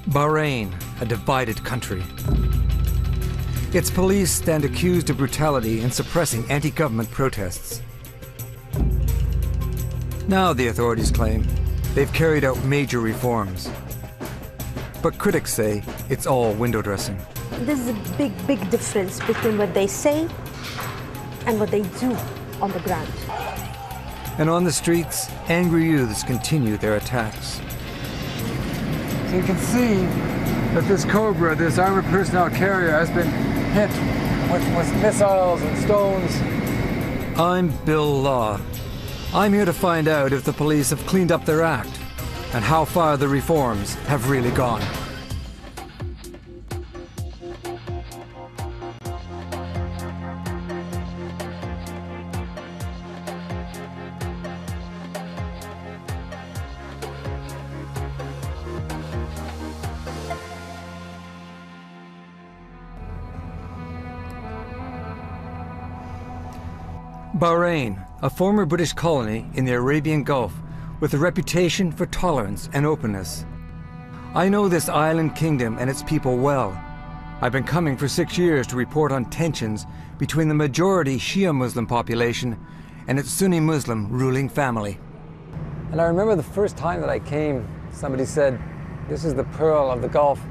Bahrain, a divided country. Its police stand accused of brutality in suppressing anti-government protests. Now, the authorities claim, they've carried out major reforms. But critics say it's all window dressing. This is a big difference between what they say and what they do on the ground. And on the streets, angry youths continue their attacks. So you can see that this Cobra, this armored personnel carrier, has been hit with missiles and stones. I'm Bill Law. I'm here to find out if the police have cleaned up their act and how far the reforms have really gone. Bahrain, a former British colony in the Arabian Gulf with a reputation for tolerance and openness. I know this island kingdom and its people well. I've been coming for 6 years to report on tensions between the majority Shia Muslim population and its Sunni Muslim ruling family. And I remember the first time that I came, somebody said, "This is the pearl of the Gulf."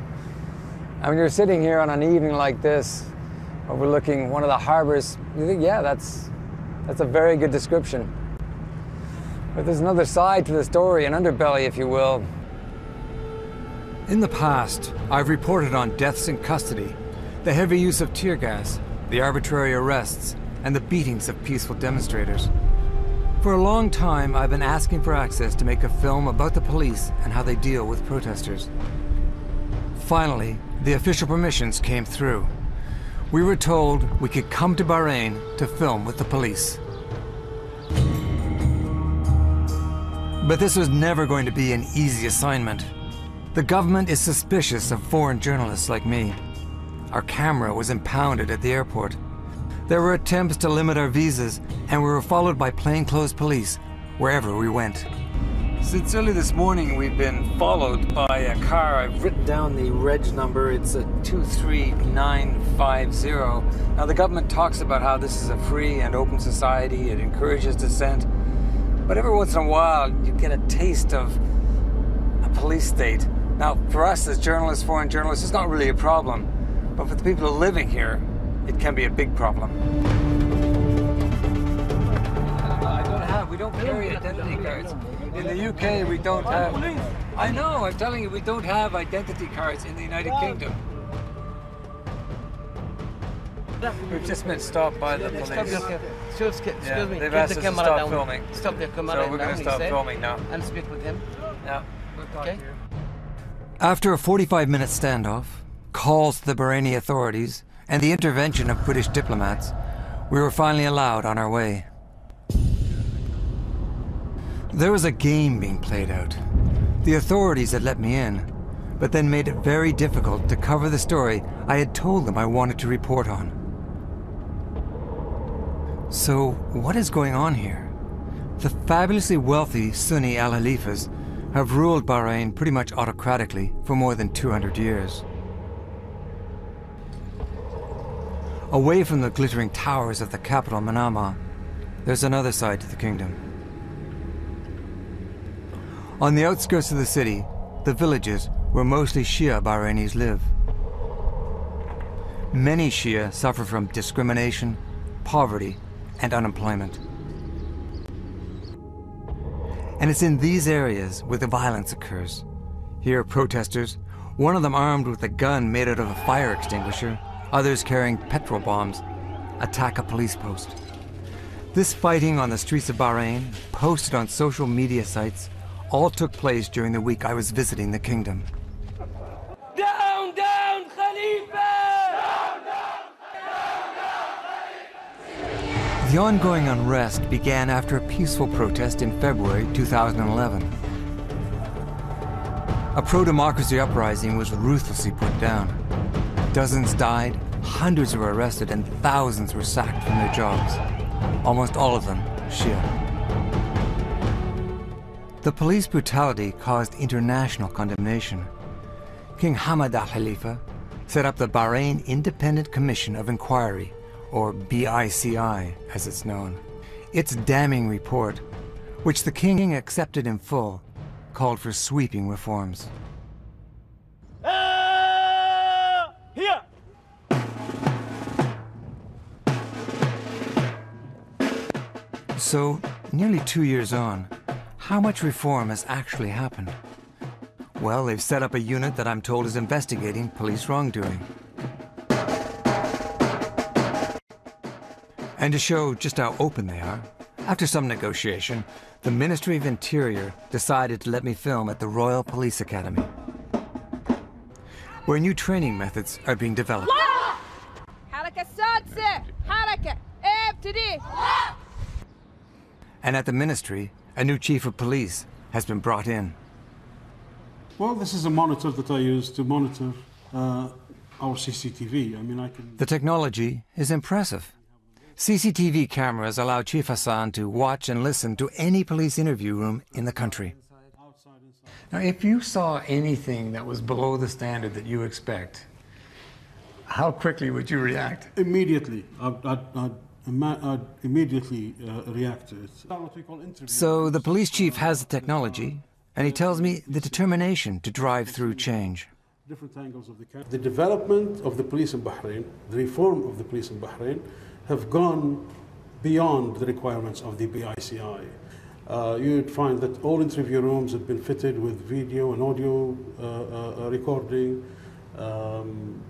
And when you're sitting here on an evening like this, overlooking one of the harbors, you think, yeah, that's a very good description. But there's another side to the story, an underbelly, if you will. In the past, I've reported on deaths in custody, the heavy use of tear gas, the arbitrary arrests, and the beatings of peaceful demonstrators. For a long time, I've been asking for access to make a film about the police and how they deal with protesters. Finally, the official permissions came through. We were told we could come to Bahrain to film with the police. But this was never going to be an easy assignment. The government is suspicious of foreign journalists like me. Our camera was impounded at the airport. There were attempts to limit our visas, and we were followed by plainclothes police wherever we went. Since early this morning, we've been followed by a car. I've written down the reg number. It's a 23950. Now, the government talks about how this is a free and open society. It encourages dissent. But every once in a while, you get a taste of a police state. Now, for us as journalists, foreign journalists, it's not really a problem. But for the people living here, it can be a big problem. We don't carry identity cards. In the UK, we don't have... I know, I'm telling you, we don't have identity cards in the United Kingdom. We've just been stopped by the police. Excuse me, they've asked us to stop filming. Stop the camera. So we're going to stop filming now. And speak with him. Yeah, we'll talk to you. After a 45-minute standoff, calls to the Bahraini authorities, and the intervention of British diplomats, we were finally allowed on our way. There was a game being played out. The authorities had let me in, but then made it very difficult to cover the story I had told them I wanted to report on. So, what is going on here? The fabulously wealthy Sunni al-Khalifas have ruled Bahrain pretty much autocratically for more than 200 years. Away from the glittering towers of the capital, Manama, there's another side to the kingdom. On the outskirts of the city, the villages where mostly Shia Bahrainis live. Many Shia suffer from discrimination, poverty, and unemployment. And it's in these areas where the violence occurs. Here, protesters, one of them armed with a gun made out of a fire extinguisher, others carrying petrol bombs, attack a police post. This fighting on the streets of Bahrain, posted on social media sites, all took place during the week I was visiting the kingdom. Down, down, Khalifa! Down, down, The ongoing unrest began after a peaceful protest in February 2011. A pro-democracy uprising was ruthlessly put down. Dozens died, hundreds were arrested, and thousands were sacked from their jobs. Almost all of them Shia. The police brutality caused international condemnation. King Hamad Al Khalifa set up the Bahrain Independent Commission of Inquiry, or BICI as it's known. Its damning report, which the king accepted in full, called for sweeping reforms. Here! So, nearly 2 years on, how much reform has actually happened? Well, they've set up a unit that I'm told is investigating police wrongdoing. And to show just how open they are, after some negotiation, the Ministry of Interior decided to let me film at the Royal Police Academy, where new training methods are being developed. And at the ministry, a new chief of police has been brought in. Well, this is a monitor that I use to monitor our CCTV. I mean, The technology is impressive. CCTV cameras allow Chief Hassan to watch and listen to any police interview room in the country. Now, if you saw anything that was below the standard that you expect, how quickly would you react? Immediately. I'd immediately react to it. So the police chief has the technology, and he tells me the determination to drive through change. Different angles of the development of the police in Bahrain, the reform of the police in Bahrain, have gone beyond the requirements of the BICI. You'd find that all interview rooms have been fitted with video and audio recording.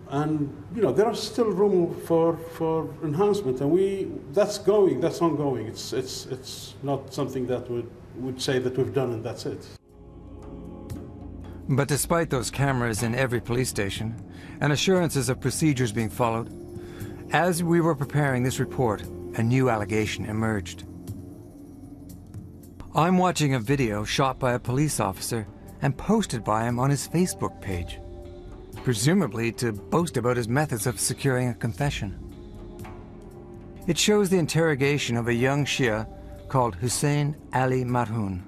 And you know, there are still room for enhancement, and that's ongoing. It's not something that would say that we've done and that's it. But despite those cameras in every police station and assurances of procedures being followed, as we were preparing this report, a new allegation emerged. I'm watching a video shot by a police officer and posted by him on his Facebook page, presumably to boast about his methods of securing a confession. It shows the interrogation of a young Shia called Hussein Ali Marhoun.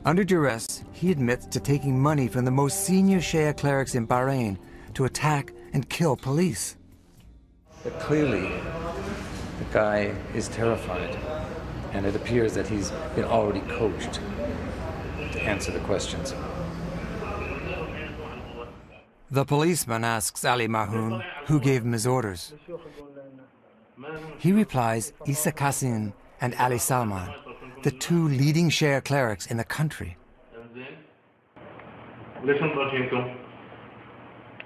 Under duress, he admits to taking money from the most senior Shia clerics in Bahrain to attack and kill police. But clearly, the guy is terrified, and it appears that he's been already coached to answer the questions. The policeman asks Ali Marhoun who gave him his orders. He replies Isa Kassim and Ali Salman, the two leading Shia clerics in the country.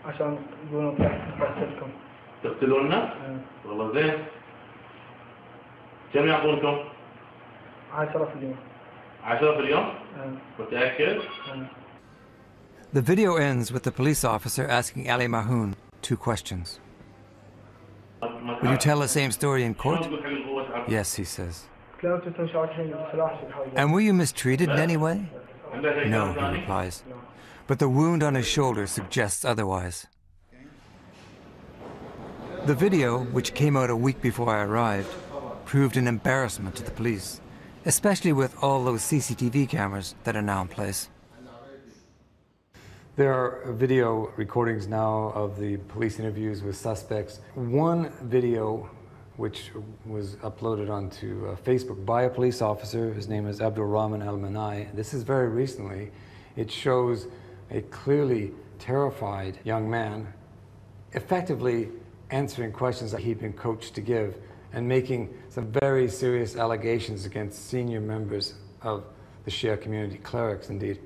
عشان يقولون قتلكم. تقتلونا؟ والله زين. كم يعطونكم؟ 10 في اليوم. 10 في اليوم؟ متأكد؟ The video ends with the police officer asking Ali Marhoun 2 questions. Will you tell the same story in court? Yes, he says. And were you mistreated in any way? No, he replies. But the wound on his shoulder suggests otherwise. The video, which came out a week before I arrived, proved an embarrassment to the police, especially with all those CCTV cameras that are now in place. There are video recordings now of the police interviews with suspects. One video, which was uploaded onto Facebook by a police officer, his name is Abdul Rahman Al-Manai. This is very recently. It shows a clearly terrified young man effectively answering questions that he'd been coached to give and making some very serious allegations against senior members of the Shia community, clerics indeed.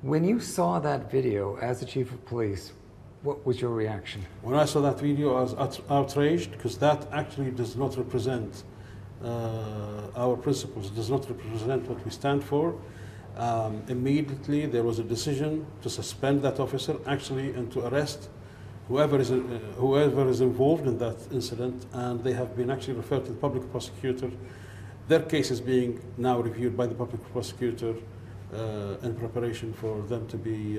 When you saw that video as the chief of police, what was your reaction? When I saw that video, I was outraged, because that actually does not represent our principles, does not represent what we stand for. Immediately there was a decision to suspend that officer, actually, and to arrest whoever is involved in that incident, and they have been actually referred to the public prosecutor. Their case is being now reviewed by the public prosecutor in preparation for them to be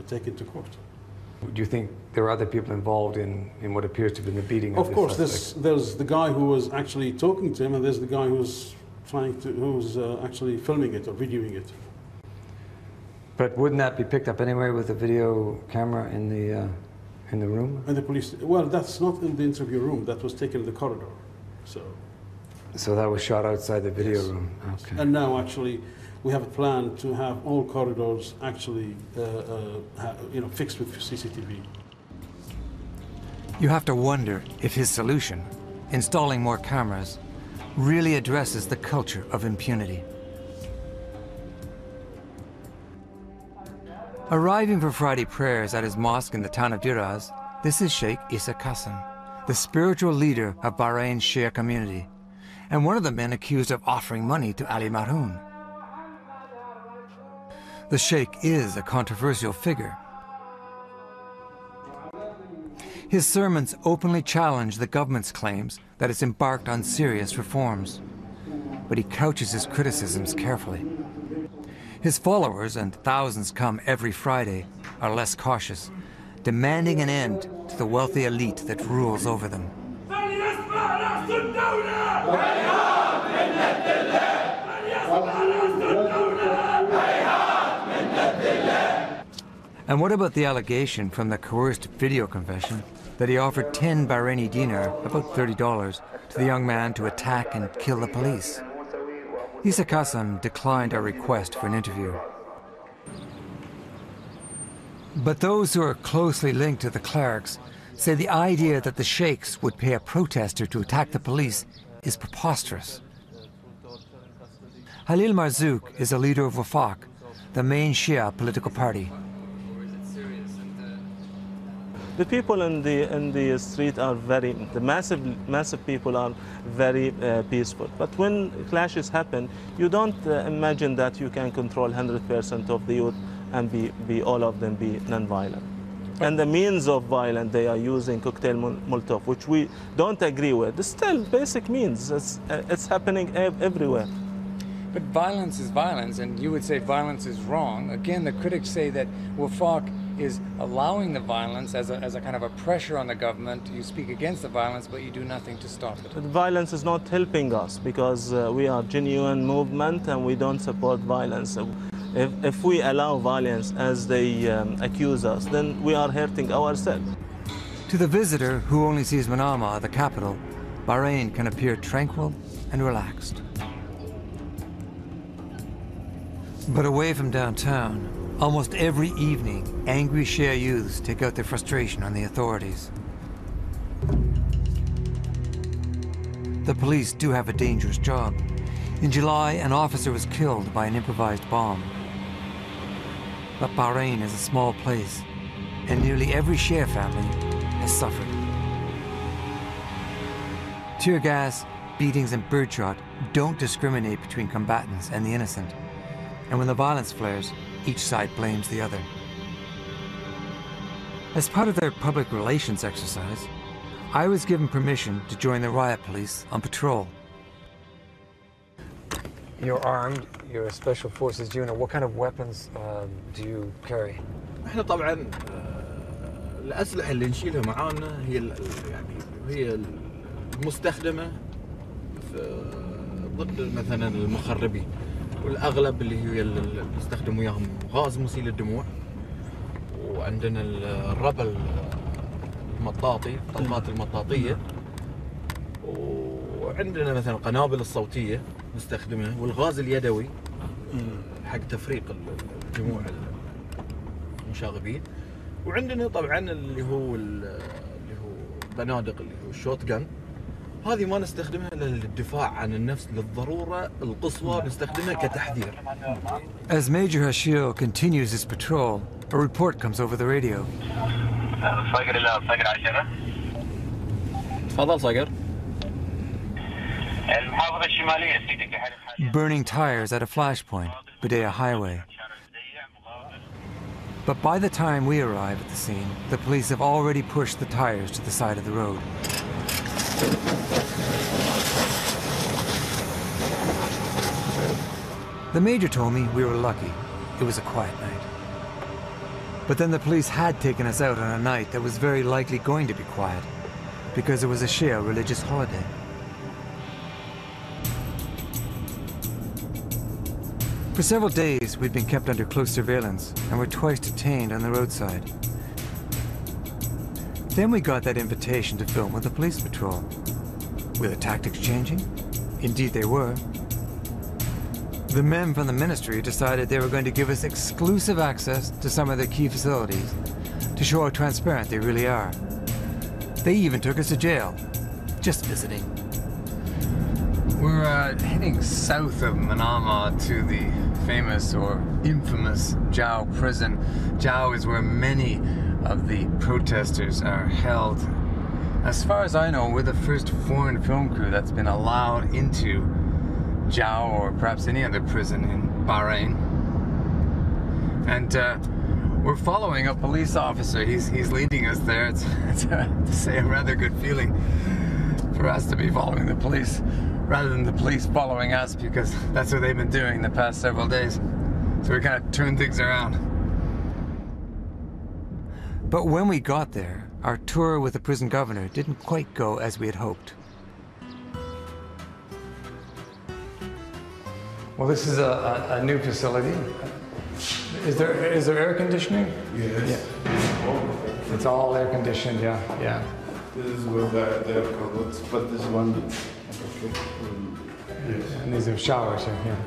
taken to court. Do you think there are other people involved in what appears to have been the beating of this suspect? Of course, there's the guy who was actually talking to him, and there's the guy who's actually filming it or videoing it. But wouldn't that be picked up anyway with a video camera in the room? And the police, well, that's not in the interview room. That was taken in the corridor. So that was shot outside the video room. Okay. And now, actually, we have a plan to have all corridors actually, fixed with CCTV. You have to wonder if his solution, installing more cameras, really addresses the culture of impunity. Arriving for Friday prayers at his mosque in the town of Diraz, this is Sheikh Isa Qasim, the spiritual leader of Bahrain's Shia community, and one of the men accused of offering money to Ali Marhoun. The Sheikh is a controversial figure. His sermons openly challenge the government's claims that it's embarked on serious reforms, but he couches his criticisms carefully. His followers, and thousands come every Friday, are less cautious, demanding an end to the wealthy elite that rules over them. And what about the allegation from the coerced video confession that he offered 10 Bahraini dinar, about $30, to the young man to attack and kill the police? Isa Qasim declined our request for an interview. But those who are closely linked to the clerics say the idea that the sheikhs would pay a protester to attack the police is preposterous. Halil Marzouk is a leader of Wafaq, the main Shia political party. The people in the street are the massive people are very peaceful. But when clashes happen, you don't imagine that you can control 100% of the youth and be all of them be non-violent. And the means of violence they are using, cocktail Molotov, which we don't agree with. It's still basic means. It's happening everywhere. But violence is violence, and you would say violence is wrong. Again, the critics say that Wafaq is allowing the violence as a kind of a pressure on the government. You speak against the violence, but you do nothing to stop it. The violence is not helping us because we are a genuine movement and we don't support violence. If we allow violence as they accuse us, then we are hurting ourselves. To the visitor who only sees Manama, the capital, Bahrain can appear tranquil and relaxed. But away from downtown, almost every evening, angry Shia youths take out their frustration on the authorities. The police do have a dangerous job. In July, an officer was killed by an improvised bomb. But Bahrain is a small place, and nearly every Shia family has suffered. Tear gas, beatings, and birdshot don't discriminate between combatants and the innocent. And when the violence flares, each side blames the other. As part of their public relations exercise, I was given permission to join the riot police on patrol. You're armed, you're a special forces unit. What kind of weapons do you carry? احنا طبعا الأسلحة اللي نشيلها معانا هي المستخدمة ضد مثلا المخربين. والأغلب اللي نستخدم وياهم غاز مسيل للدموع، وعندنا الربل المطاطي، الطلقات المطاطية، وعندنا مثلا القنابل الصوتية نستخدمها، والغاز اليدوي حق تفريق الدموع المشاغبين، وعندنا طبعا اللي هو بنادق اللي هو الشوت جن. هذه ما نستخدمها للدفاع عن النفس للضرورة القصوى، نستخدمها كتحذير. As Major Hashil continues his patrol, a report comes over the radio. صقر 10. تفضل صقر. المحافظة الشمالية سيدك. Burning tires at a flashpoint, Badea Highway. But by the time we arrive at the scene, the police have already pushed the tires to the side of the road. The major told me we were lucky. It was a quiet night. But then the police had taken us out on a night that was very likely going to be quiet, because it was a Shia religious holiday. For several days, we'd been kept under close surveillance and were twice detained on the roadside. Then we got that invitation to film with the police patrol. Were the tactics changing? Indeed they were. The men from the ministry decided they were going to give us exclusive access to some of their key facilities to show how transparent they really are. They even took us to jail, just visiting. We're heading south of Manama to the famous or infamous Jao prison. Jao is where many of the protesters are held. As far as I know, we're the first foreign film crew that's been allowed into Jao or perhaps any other prison in Bahrain. And we're following a police officer. He's leading us there. It's to say a rather good feeling for us to be following the police rather than the police following us, because that's what they've been doing the past several days. So we kind of turned things around. But when we got there, our tour with the prison governor didn't quite go as we had hoped. Well, this is a new facility. Is there air conditioning? Yes. Yeah. It's all air conditioned, yeah. This is where they're covered, but this one. Yes. And these are showers here, yeah.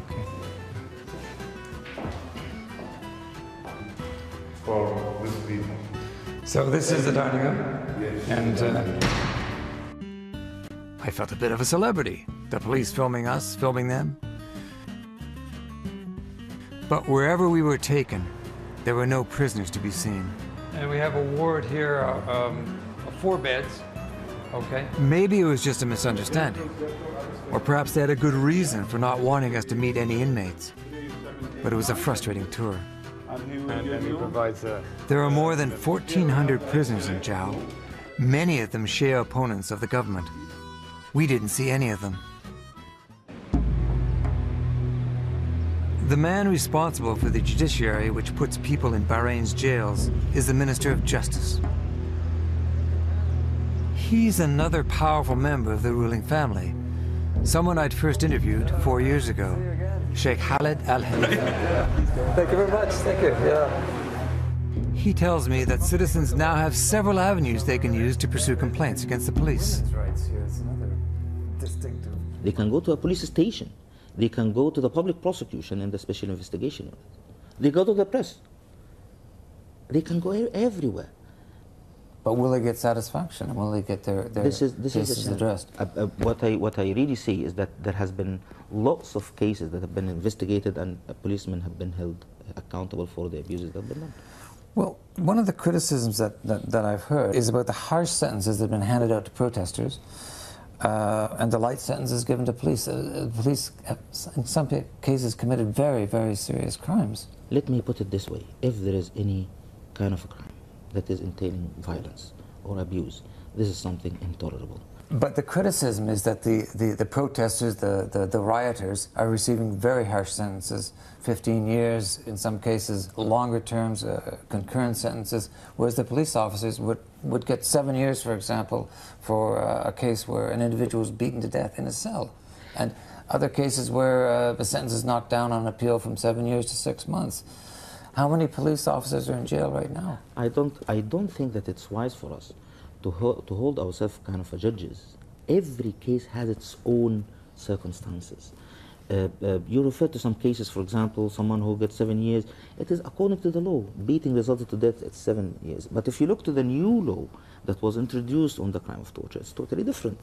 Okay. For this people. So this is the dining room, Yes. and I felt a bit of a celebrity. The police filming us, filming them. But wherever we were taken, there were no prisoners to be seen. And we have a ward here, 4 beds. Okay. Maybe it was just a misunderstanding. Or perhaps they had a good reason for not wanting us to meet any inmates. But it was a frustrating tour. And he provides There are more than 1,400 prisoners in Jao, many of them Shia opponents of the government. We didn't see any of them. The man responsible for the judiciary which puts people in Bahrain's jails is the Minister of Justice. He's another powerful member of the ruling family, someone I'd first interviewed 4 years ago, Sheikh Khalid Al-Hanifi. Thank you very much, thank you. He tells me that citizens now have several avenues they can use to pursue complaints against the police. They can go to a police station. They can go to the public prosecution and the special investigation unit. They go to the press. They can go everywhere. But will they get satisfaction? Will they get their cases addressed? What I really see is that there has been lots of cases that have been investigated and policemen have been held accountable for the abuses that have been done. Well, one of the criticisms that I've heard is about the harsh sentences that have been handed out to protesters and the light sentences given to police. Police have, in some cases, committed very, very serious crimes. Let me put it this way. If there is any kind of a crime that is entailing violence or abuse, this is something intolerable. But the criticism is that the protesters, the rioters, are receiving very harsh sentences, 15 years, in some cases longer terms, concurrent sentences, whereas the police officers would get 7 years, for example, for a case where an individual was beaten to death in a cell. And other cases where the sentence is knocked down on appeal from 7 years to 6 months. How many police officers are in jail right now? I don't think that it's wise for us to hold ourselves kind of judges. Every case has its own circumstances. You refer to some cases, for example, someone who gets 7 years. It is according to the law. Beating resulted to death, it's 7 years. But if you look to the new law that was introduced on the crime of torture, it's totally different.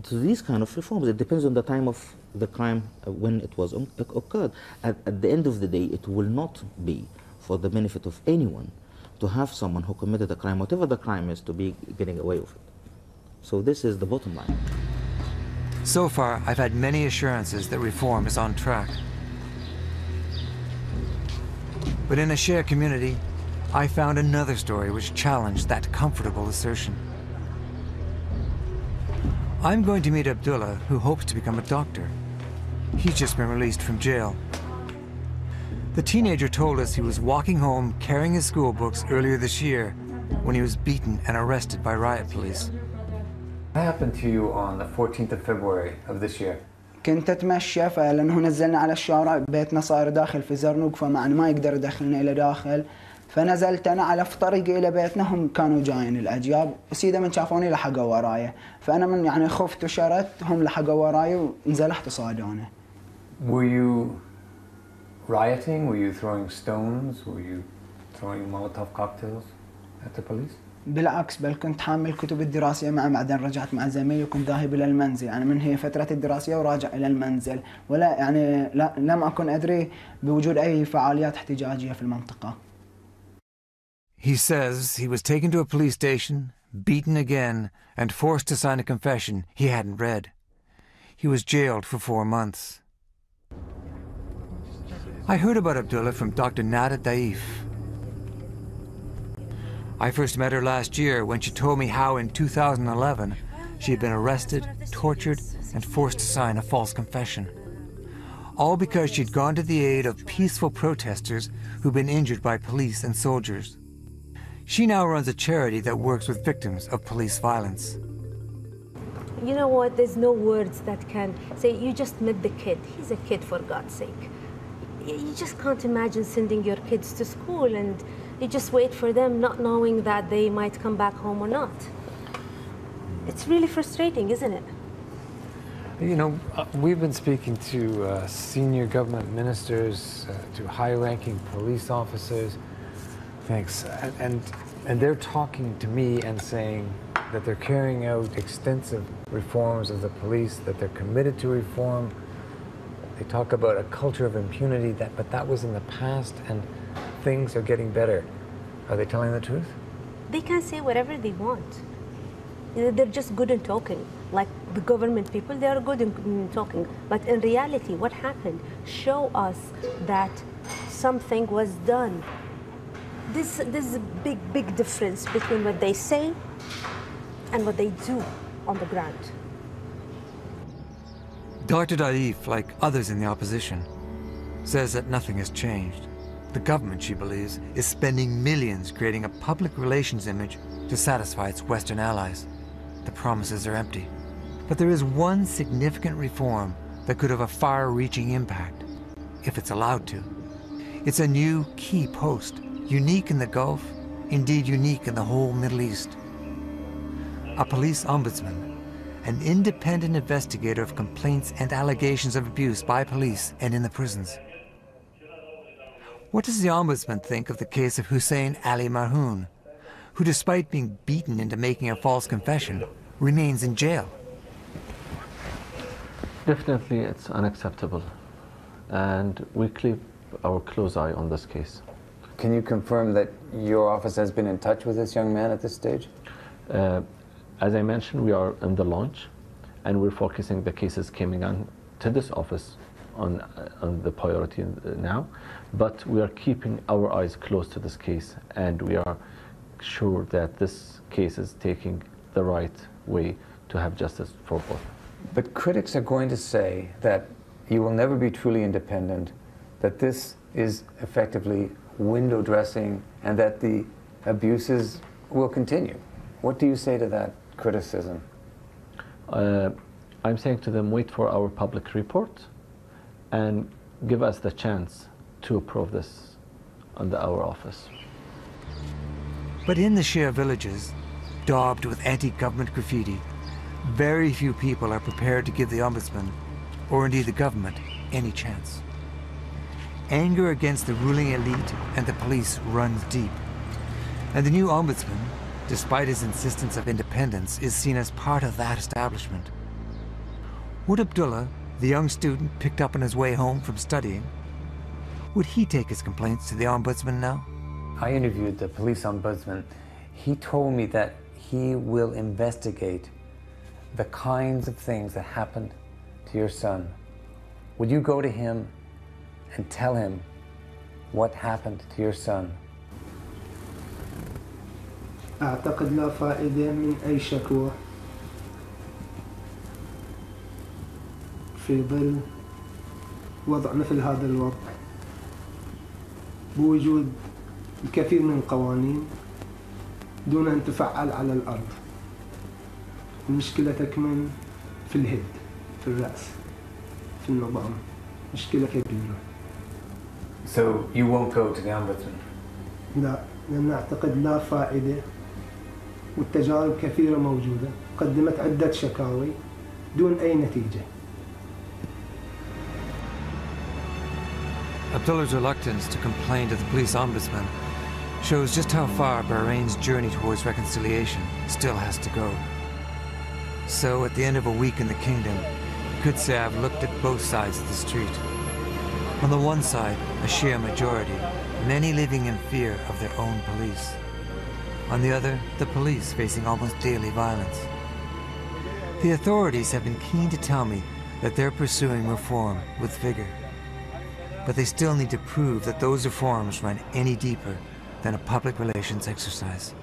To these kind of reforms, it depends on the time of the crime when it was occurred. At the end of the day, it will not be for the benefit of anyone to have someone who committed a crime, whatever the crime is, to be getting away with it. So this is the bottom line. So far, I've had many assurances that reform is on track. But in a Shia community, I found another story which challenged that comfortable assertion. I'm going to meet Abdullah, who hopes to become a doctor. He's just been released from jail. The teenager told us he was walking home carrying his school books earlier this year when he was beaten and arrested by riot police. What happened to you on the 14th of February of this year? كنت أتمشى فلأنه نزلنا على الشارع بيتنا صار داخل في زرنوق فمعنى ما يقدر يدخلنا إلى داخل فنزلت أنا على في طريقي إلى بيتنا هم كانوا جايين الأجياب وسيدا من شافوني لحقوا ورايا فأنا من يعني خفت وشردت هم لحقوا ورايا ونزلحت صادوني. Were you rioting? Were you throwing stones? Were you throwing Molotov cocktails at the police? بالعكس بل كنت حامل الكتب الدراسية بعدين رجعت مع زميلي وكنت ذاهب إلى المنزل يعني من هي فترة الدراسية وراجع إلى المنزل ولا يعني لم أكن أدري بوجود أي فعاليات احتجاجية في المنطقة. He says he was taken to a police station, beaten again, and forced to sign a confession he hadn't read. He was jailed for 4 months. I heard about Abdullah from Dr. Nada Daif. I first met her last year when she told me how in 2011 she had been arrested, tortured, and forced to sign a false confession. All because she'd gone to the aid of peaceful protesters who'd been injured by police and soldiers. She now runs a charity that works with victims of police violence. You know what, there's no words that can say, you just met the kid. He's a kid, for God's sake. You just can't imagine sending your kids to school and you just wait for them not knowing that they might come back home or not. It's really frustrating, isn't it? You know, we've been speaking to senior government ministers, to high-ranking police officers, and they're talking to me and saying that they're carrying out extensive reforms of the police, that they're committed to reform. They talk about a culture of impunity, but that was in the past, and things are getting better. Are they telling the truth? They can say whatever they want. They're just good in talking. Like the government people, they are good in talking. But in reality, what happened? Show us that something was done. This is a big difference between what they say and what they do on the ground. Dr. Daif, like others in the opposition, says that nothing has changed. The government, she believes, is spending millions creating a public relations image to satisfy its Western allies. The promises are empty. But there is one significant reform that could have a far-reaching impact, if it's allowed to. It's a new key post, unique in the Gulf, indeed unique in the whole Middle East. A police ombudsman, an independent investigator of complaints and allegations of abuse by police and in the prisons. What does the ombudsman think of the case of Hussein Ali Marhoon, who, despite being beaten into making a false confession, remains in jail? Definitely it's unacceptable, and we keep our close eye on this case. Can you confirm that your office has been in touch with this young man at this stage? As I mentioned, we are in the launch, and we're focusing the cases coming on to this office on the priority now, but we are keeping our eyes close to this case, and we are sure that this case is taking the right way to have justice for both. But critics are going to say that you will never be truly independent, that this is effectively window dressing, and that the abuses will continue. What do you say to that criticism? I'm saying to them, wait for our public report and give us the chance to approve this under our office. But in the Shia villages, daubed with anti-government graffiti, very few people are prepared to give the ombudsman, or indeed the government, any chance. Anger against the ruling elite and the police runs deep. And the new ombudsman, despite his insistence of independence, is seen as part of that establishment. Would Abdullah, the young student picked up on his way home from studying, would he take his complaints to the ombudsman now? I interviewed the police ombudsman. He told me that he will investigate the kinds of things that happened to your son. Would you go to him and tell him what happened to your son? أعتقد لا فائدة من أي شكوى في ظل وضع مثل هذا الوضع بوجود الكثير من القوانين دون أن تفعل على الأرض. المشكلة تكمن في الهد، في الرأس. في النظام مشكلة كبيرة. So you won't go to the ombudsman? لا، لأن أعتقد لا فائدة، والتجارب كثيرة موجودة، قدمت عدة شكاوي دون أي نتيجة. Abdullah's reluctance to complain to the police ombudsman shows just how far Bahrain's journey towards reconciliation still has to go. So, at the end of a week in the kingdom, you could say I've looked at both sides of the street. On the one side, a Shia majority, many living in fear of their own police. On the other, the police facing almost daily violence. The authorities have been keen to tell me that they're pursuing reform with vigor. But they still need to prove that those reforms run any deeper than a public relations exercise.